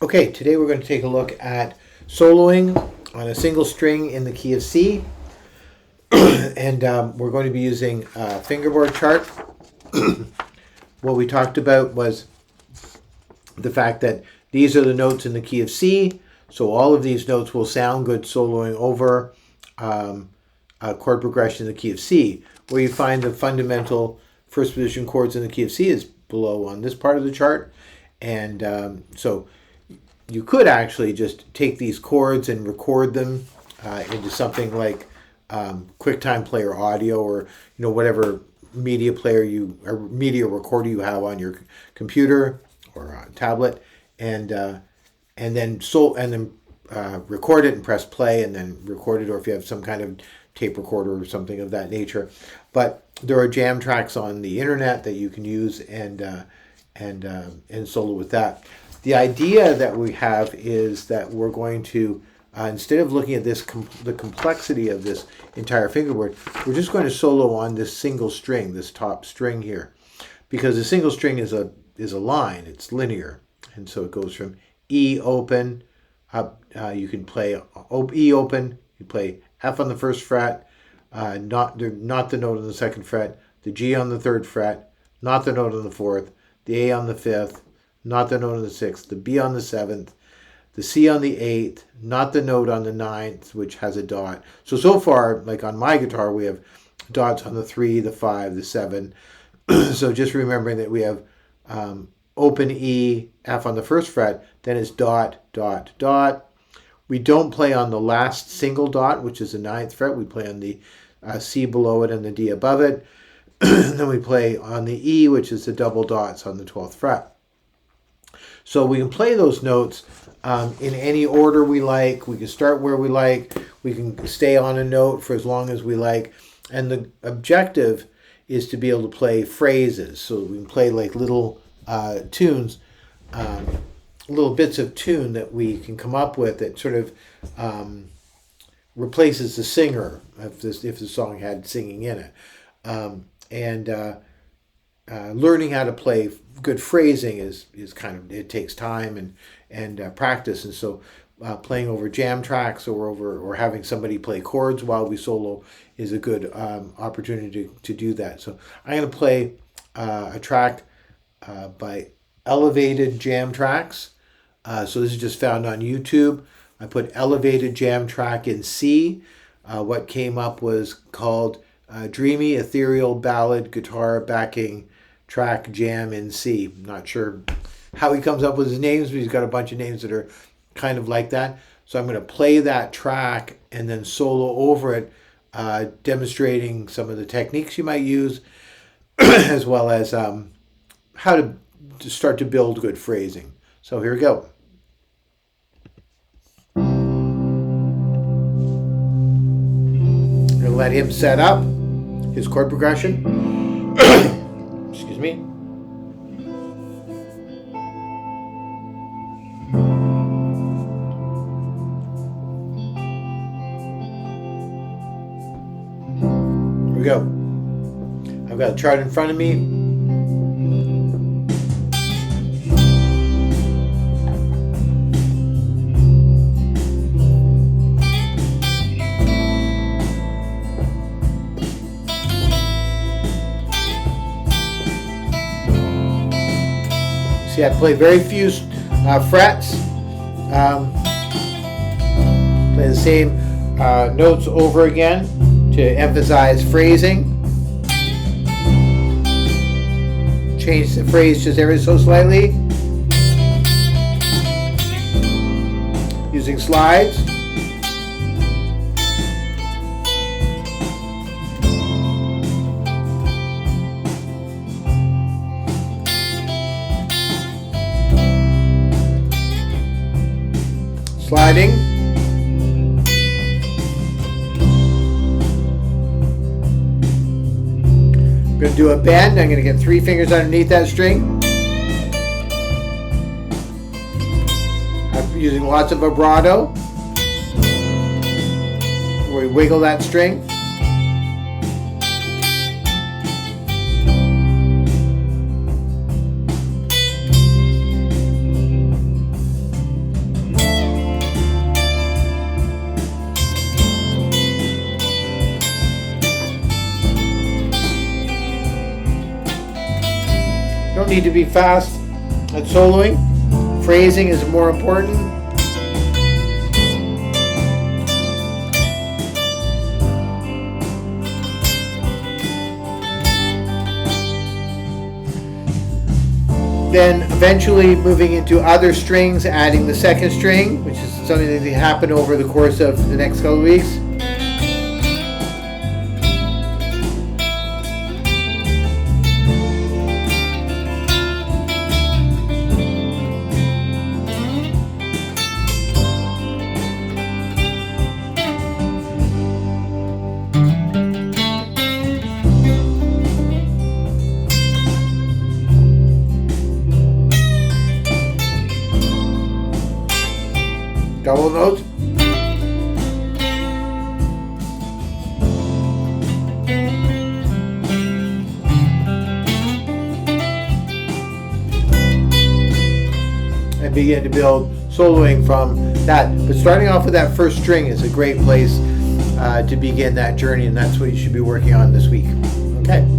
Okay, today we're going to take a look at soloing on a single string in the key of C, and we're going to be using a fingerboard chart. What we talked about was the fact that these are the notes in the key of C, so all of these notes will sound good soloing over a chord progression in the key of C. Where you find the fundamental first position chords in the key of C is below on this part of the chart, and so you could actually just take these chords and record them into something like QuickTime Player Audio, or whatever media player or media recorder you have on your computer or tablet, and then record it and press play, and then record it, or if you have some kind of tape recorder or something of that nature. But there are jam tracks on the internet that you can use and solo with that. The idea that we have is that we're going to, instead of looking at the complexity of this entire fingerboard, we're just going to solo on this single string, this top string here, because the single string is a line, it's linear, and so it goes from E open up. You can play E open, you play F on the first fret, not the note on the second fret, the G on the third fret, not the note on the fourth, the A on the fifth, not the note on the sixth, the B on the seventh, the C on the eighth, not the note on the ninth, which has a dot. So far, like on my guitar, we have dots on the 3, the 5, the 7. So just remembering that we have open E, F on the first fret, then it's dot, dot, dot. We don't play on the last single dot, which is the 9th fret. We play on the C below it and the D above it. And then we play on the E, which is the double dots on the 12th fret. So we can play those notes in any order we like. We can start where we like. We can stay on a note for as long as we like. And the objective is to be able to play phrases. So we can play like little tunes, little bits of tune that we can come up with that sort of replaces the singer if the song had singing in it. Learning how to play good phrasing is it takes time and practice, and so playing over jam tracks or having somebody play chords while we solo is a good opportunity to do that. So I'm going to play a track by Elevated Jam Tracks. So this is just found on YouTube. I put Elevated Jam Track in C. What came up was called Dreamy Ethereal Ballad Guitar Backing Track Jam in C. I'm not sure how he comes up with his names, but he's got a bunch of names that are kind of like that. So I'm going to play that track and then solo over it, demonstrating some of the techniques you might use, as well as how to start to build good phrasing. So here we go. I'm going to let him set up his chord progression. Excuse me. Here we go. I've got a chart in front of me. See, I play very few frets. Play the same notes over again to emphasize phrasing. Change the phrase just ever so slightly. Using slides. Sliding. I'm going to do a bend. I'm going to get 3 fingers underneath that string. I'm using lots of vibrato, where we wiggle that string. need to be fast at soloing. Phrasing is more important. Then eventually moving into other strings, adding the second string, which is something that can happen over the course of the next couple of weeks. Double notes. And begin to build soloing from that. But starting off with that first string is a great place to begin that journey, and that's what you should be working on this week. Okay.